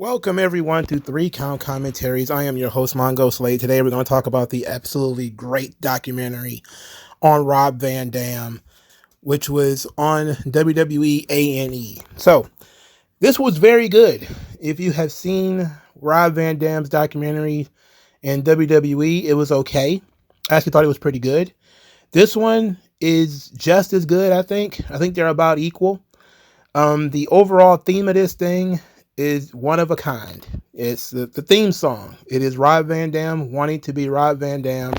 Welcome everyone to 3 Count Commentaries. I am your host, MagMongoSlade. Today we're going to talk about the absolutely great documentary on Rob Van Dam, which was on WWE A&E. So, this was very good. If you have seen Rob Van Dam's documentary in WWE, it was okay. I actually thought it was pretty good. This one is just as good, I think. I think they're about equal. The overall theme of this thing is one of a kind. It's the theme song. It is Rob Van Dam wanting to be Rob Van Dam,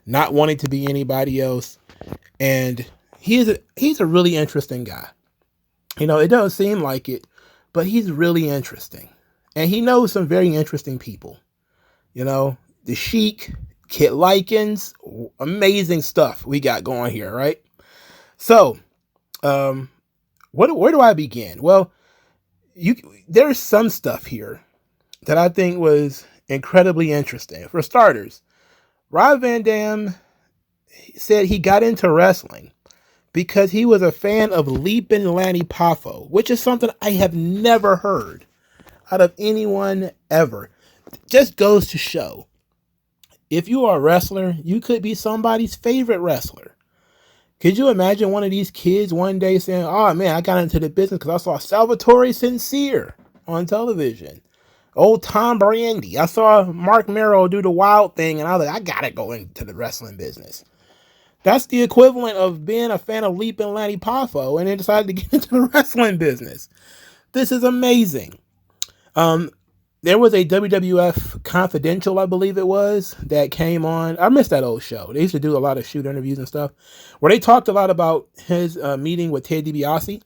not wanting to be anybody else. And he's a really interesting guy. You know, it doesn't seem like it, but he's really interesting. And he knows some very interesting people. You know, the Sheik, Kit Likens, amazing stuff we got going here, right? So, where do I begin? Well, there's some stuff here that I think was incredibly interesting. For starters, Rob Van Dam said he got into wrestling because he was a fan of Leapin' Lanny Poffo, which is something I have never heard out of anyone ever. Just goes to show, if you are a wrestler, you could be somebody's favorite wrestler. Could you imagine one of these kids one day saying, oh man, I got into the business because I saw Salvatore Sincere on television. Old Tom Brandi. I saw Mark Merrow do the Wild thing and I was like, I gotta go into the wrestling business. That's the equivalent of being a fan of Leapin' Lanny Poffo and then decided to get into the wrestling business. This is amazing. There was a WWF Confidential, I believe it was, that came on. I missed that old show. They used to do a lot of shoot interviews and stuff where they talked a lot about his meeting with Ted DiBiase,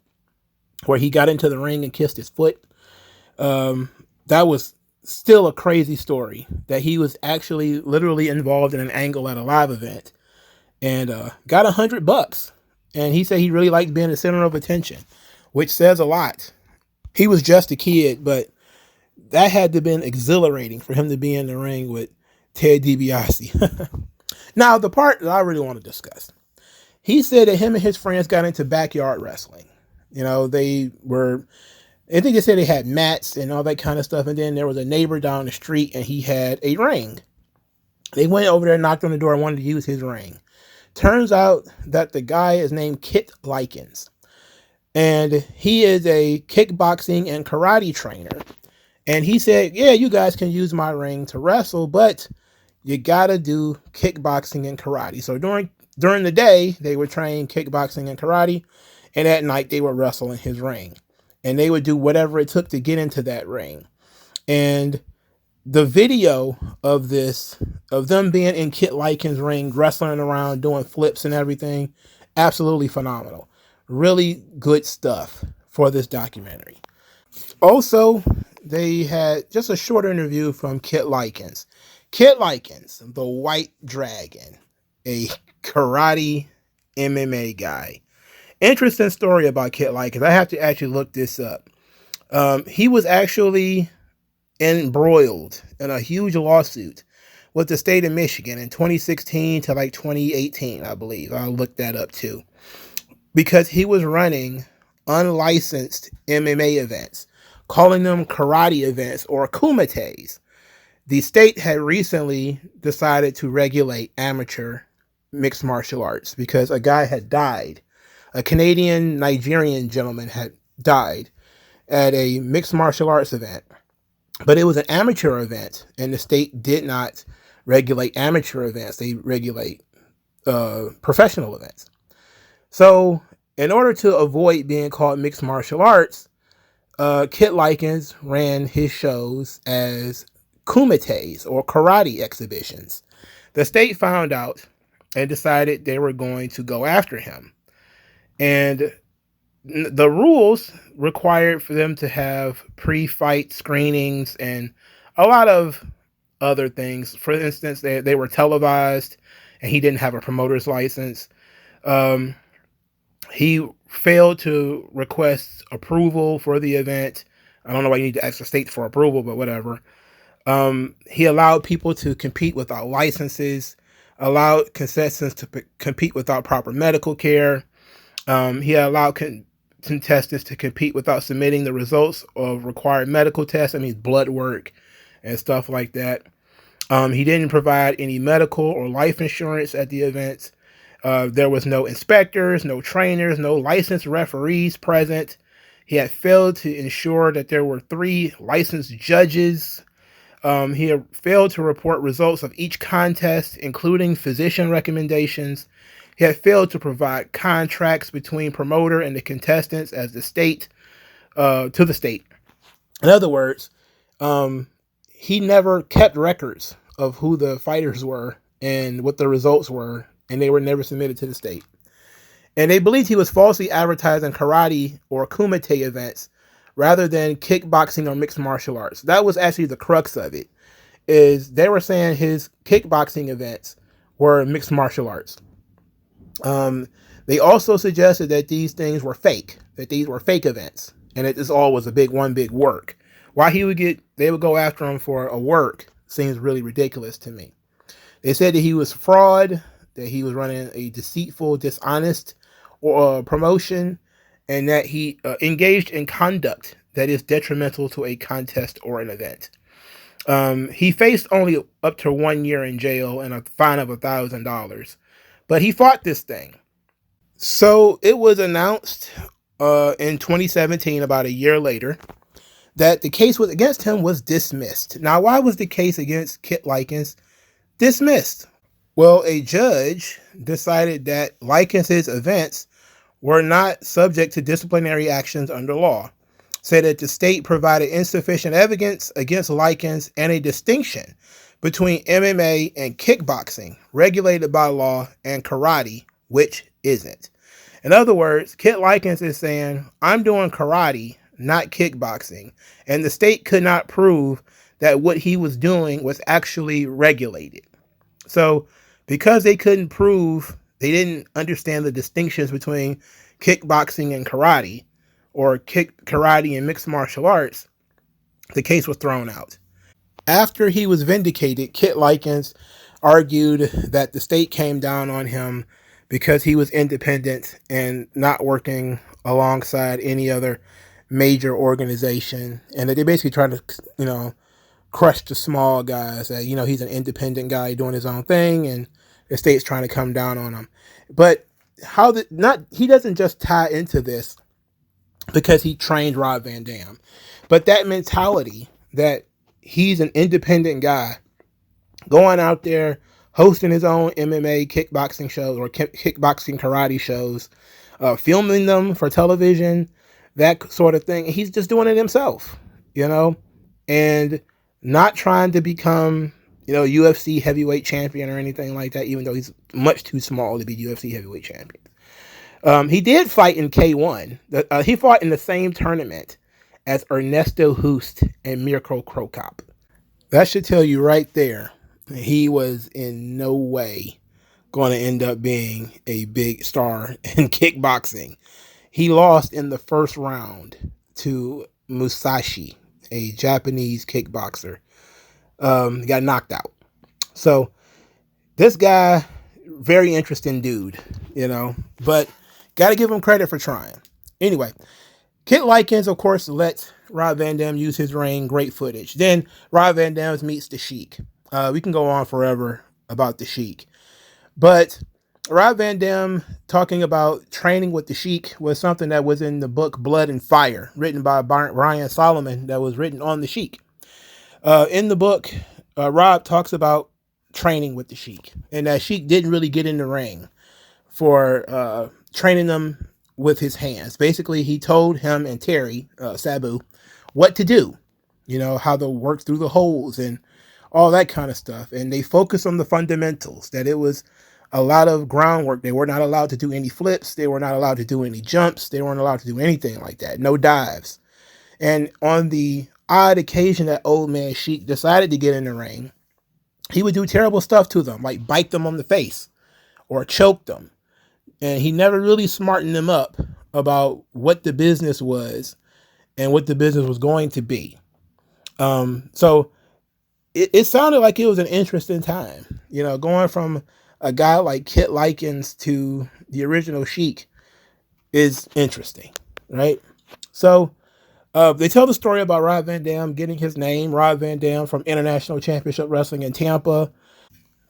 where he got into the ring and kissed his foot. That was still a crazy story, that he was actually literally involved in an angle at a live event and got $100. And he said he really liked being the center of attention, which says a lot. He was just a kid, but that had to have been exhilarating for him to be in the ring with Ted DiBiase. Now, the part that I really want to discuss. He said that him and his friends got into backyard wrestling. You know, I think they said they had mats and all that kind of stuff. And then there was a neighbor down the street and he had a ring. They went over there, knocked on the door and wanted to use his ring. Turns out that the guy is named Kit Likens. And he is a kickboxing and karate trainer. And he said, yeah, you guys can use my ring to wrestle, but you gotta do kickboxing and karate. So during the day, they would train kickboxing and karate, and at night they would wrestle in his ring. And they would do whatever it took to get into that ring. And the video of them being in Kit Likens' ring, wrestling around, doing flips and everything, absolutely phenomenal. Really good stuff for this documentary. Also, they had just a short interview from Kit Likens. Kit Likens, the White Dragon, a karate MMA guy. Interesting story about Kit Likens. I have to actually look this up. He was actually embroiled in a huge lawsuit with the state of Michigan in 2016 to like 2018, I believe. I'll look that up too. Because he was running unlicensed MMA events, calling them karate events or kumites. The state had recently decided to regulate amateur mixed martial arts because a guy had died. A Canadian-Nigerian gentleman had died at a mixed martial arts event. But it was an amateur event, and the state did not regulate amateur events. They regulate professional events. So in order to avoid being called mixed martial arts, Kit Likens ran his shows as kumites or karate exhibitions. The state found out and decided they were going to go after him. And the rules required for them to have pre-fight screenings and a lot of other things. For instance, they were televised and he didn't have a promoter's license. He failed to request approval for the event. I don't know why you need to ask the state for approval, but whatever. He allowed people to compete without licenses, allowed contestants to compete without proper medical care. He allowed contestants to compete without submitting the results of required medical tests. That means blood work and stuff like that. He didn't provide any medical or life insurance at the events. There was no inspectors, no trainers, no licensed referees present. He had failed to ensure that there were 3 licensed judges. He had failed to report results of each contest, including physician recommendations. He had failed to provide contracts between promoter and the contestants to the state. In other words, he never kept records of who the fighters were and what the results were, and they were never submitted to the state. And they believed he was falsely advertising karate or kumite events rather than kickboxing or mixed martial arts. That was actually the crux of it, is they were saying his kickboxing events were mixed martial arts. They also suggested that these things were fake, that these were fake events, and that this all was one big work. Why they would go after him for a work seems really ridiculous to me. They said that he was fraud, that he was running a deceitful, dishonest promotion, and that he engaged in conduct that is detrimental to a contest or an event. He faced only up to 1 year in jail and a fine of $1,000, but he fought this thing. So it was announced in 2017, about a year later, that the case against him was dismissed. Now, why was the case against Kit Likens dismissed? Well, a judge decided that Likens' events were not subject to disciplinary actions under law, said that the state provided insufficient evidence against Likens and a distinction between MMA and kickboxing, regulated by law, and karate, which isn't. In other words, Kit Likens is saying, I'm doing karate, not kickboxing, and the state could not prove that what he was doing was actually regulated. So because they couldn't prove, they didn't understand the distinctions between kickboxing and karate, or karate and mixed martial arts, the case was thrown out. After he was vindicated, Kit Likens argued that the state came down on him because he was independent and not working alongside any other major organization, and that they basically tried to, crush the small guys. That he's an independent guy doing his own thing, and the state's trying to come down on him. But he doesn't just tie into this because he trained Rob Van Dam, but that mentality that he's an independent guy going out there hosting his own MMA kickboxing shows or kickboxing karate shows, filming them for television, that sort of thing. He's just doing it himself, and not trying to become, UFC heavyweight champion or anything like that, even though he's much too small to be UFC heavyweight champion. He did fight in K1. He fought in the same tournament as Ernesto Hoost and Mirko Cro Cop. That should tell you right there, he was in no way going to end up being a big star in kickboxing. He lost in the first round to Musashi, a Japanese kickboxer. He got knocked out. So this guy, very interesting dude, but got to give him credit for trying. Anyway, Kit Likens, of course, lets Rob Van Dam use his ring. Great footage. Then Rob Van Dam meets the Sheik. We can go on forever about the Sheik. But Rob Van Dam talking about training with the Sheik was something that was in the book Blood and Fire, written by Brian Solomon, that was written on the Sheik. In the book, Rob talks about training with the Sheik, and that Sheik didn't really get in the ring for training them with his hands. Basically, he told him and Terry, Sabu, what to do, how to work through the holes and all that kind of stuff. And they focused on the fundamentals, that it was a lot of groundwork. They were not allowed to do any flips. They were not allowed to do any jumps. They weren't allowed to do anything like that. No dives. And on the odd occasion that old man Sheik decided to get in the ring, he would do terrible stuff to them, like bite them on the face or choke them. And he never really smartened them up about what the business was and what the business was going to be. So it sounded like it was an interesting time, going from a guy like Kit Likens to the original Sheik is interesting. right? So they tell the story about Rob Van Dam getting his name, Rob Van Dam, from International Championship Wrestling in Tampa,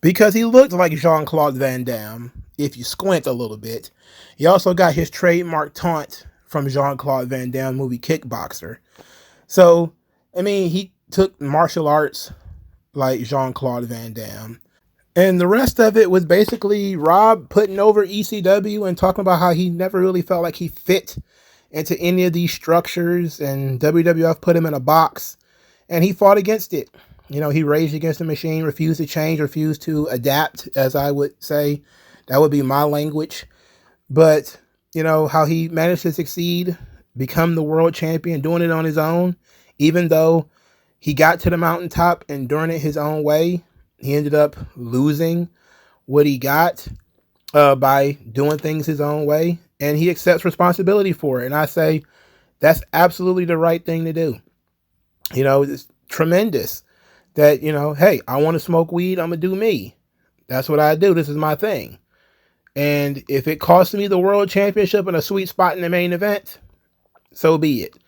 because he looked like Jean-Claude Van Damme, if you squint a little bit. He also got his trademark taunt from Jean-Claude Van Damme movie Kickboxer. So, I mean, he took martial arts like Jean-Claude Van Damme. And the rest of it was basically Rob putting over ECW and talking about how he never really felt like he fit into any of these structures, and WWF put him in a box, and he fought against it. You know, he raged against the machine, refused to change, refused to adapt, as I would say. That would be my language. But, you know, how he managed to succeed, become the world champion, doing it on his own, even though he got to the mountaintop and doing it his own way, he ended up losing what he got by doing things his own way. And he accepts responsibility for it. And I say, that's absolutely the right thing to do. You know, it's tremendous that, you know, hey, I want to smoke weed, I'm going to do me. That's what I do. This is my thing. And if it costs me the world championship and a sweet spot in the main event, so be it.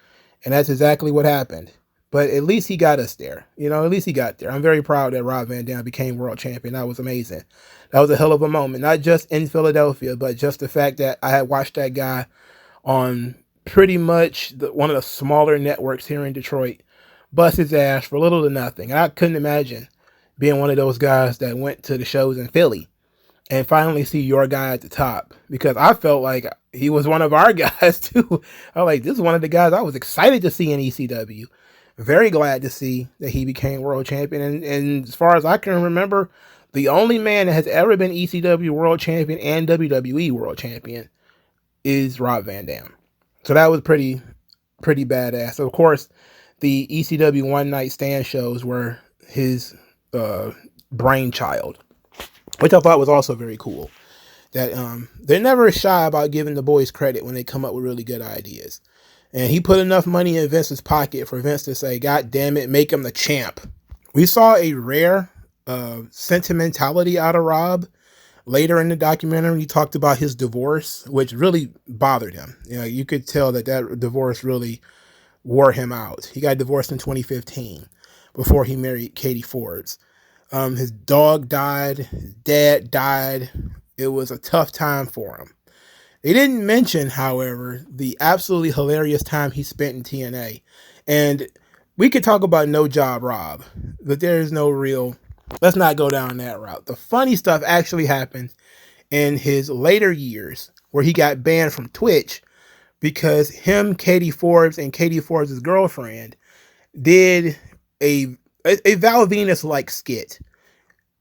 And that's exactly what happened. But at least he got us there. You know, at least he got there. I'm very proud that Rob Van Dam became world champion. That was amazing. That was a hell of a moment. Not just in Philadelphia, but just the fact that I had watched that guy on pretty much one of the smaller networks here in Detroit bust his ass for little to nothing. And I couldn't imagine being one of those guys that went to the shows in Philly and finally see your guy at the top, because I felt like he was one of our guys too. I was like, this is one of the guys I was excited to see in ECW. Very glad to see that he became world champion. And as far as I can remember, the only man that has ever been ECW world champion and WWE world champion is Rob Van Dam. So that was pretty badass. So of course, the ECW One Night Stand shows were his brainchild, which I thought was also very cool. That they're never shy about giving the boys credit when they come up with really good ideas. And he put enough money in Vince's pocket for Vince to say, God damn it, make him the champ. We saw a rare sentimentality out of Rob. Later in the documentary, he talked about his divorce, which really bothered him. You know, you could tell that divorce really wore him out. He got divorced in 2015 before he married Katie Forbes. His dog died. His dad died. It was a tough time for him. They didn't mention, however, the absolutely hilarious time he spent in TNA. And we could talk about No Job Rob, but there is no real... Let's not go down that route. The funny stuff actually happened in his later years, where he got banned from Twitch because him, Katie Forbes, and Katie Forbes' girlfriend did a Val Venus-like skit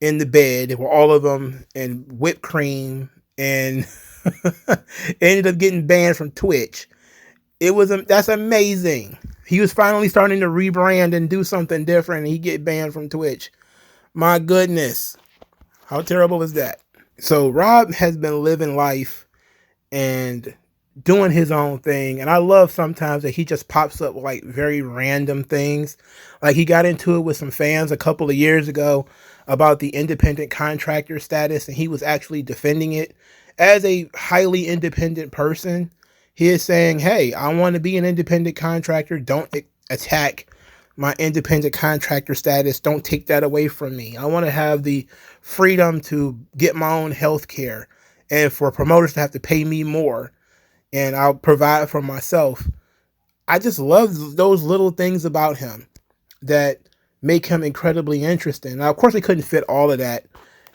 in the bed where all of them and whipped cream, and ended up getting banned from Twitch. That's amazing. He was finally starting to rebrand and do something different, and he get banned from Twitch. My goodness. How terrible is that? So Rob has been living life and doing his own thing. And I love sometimes that he just pops up with like very random things. Like he got into it with some fans a couple of years ago about the independent contractor status, and he was actually defending it. As a highly independent person, he is saying, hey, I want to be an independent contractor. Don't attack my independent contractor status. Don't take that away from me. I want to have the freedom to get my own health care, and for promoters to have to pay me more, and I'll provide for myself. I just love those little things about him that make him incredibly interesting. Now, of course, they couldn't fit all of that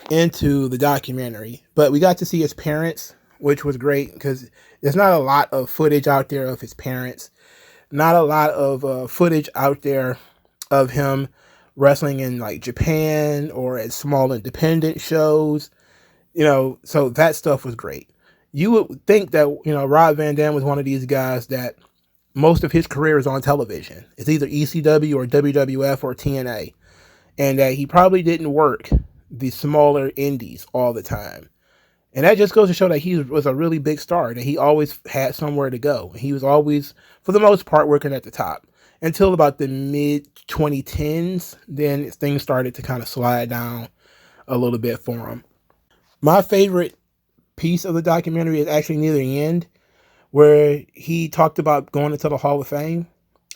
into the documentary, but we got to see his parents, which was great because there's not a lot of footage out there of his parents. Not a lot of footage out there of him wrestling in like Japan or at small independent shows, you know, so that stuff was great. You would think that, you know, Rob Van Dam was one of these guys that most of his career is on television. It's either ECW or WWF or TNA, and that he probably didn't work the smaller indies all the time. And that just goes to show that he was a really big star, that he always had somewhere to go. He was always, for the most part, working at the top until about the mid-2010s. Then things started to kind of slide down a little bit for him. My favorite piece of the documentary is actually near the end, where he talked about going into the Hall of Fame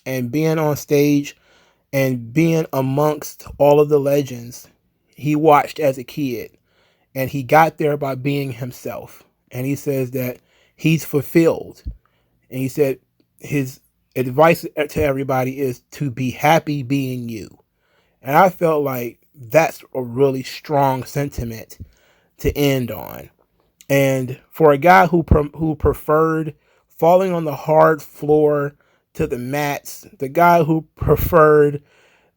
and being on stage and being amongst all of the legends he watched as a kid. And he got there by being himself. And he says that he's fulfilled. And he said his advice to everybody is to be happy being you. And I felt like that's a really strong sentiment to end on. And for a guy who preferred falling on the hard floor to the mats, the guy who preferred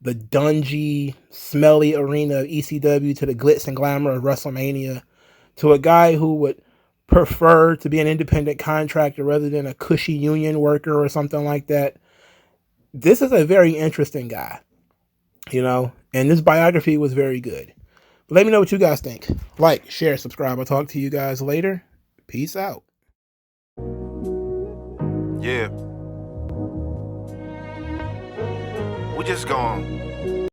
the dungy, smelly arena of ECW to the glitz and glamour of WrestleMania, to a guy who would prefer to be an independent contractor rather than a cushy union worker or something like that. This is a very interesting guy, and this biography was very good. But let me know what you guys think. Like, share, subscribe. I'll talk to you guys later. Peace out. Yeah. We just gonna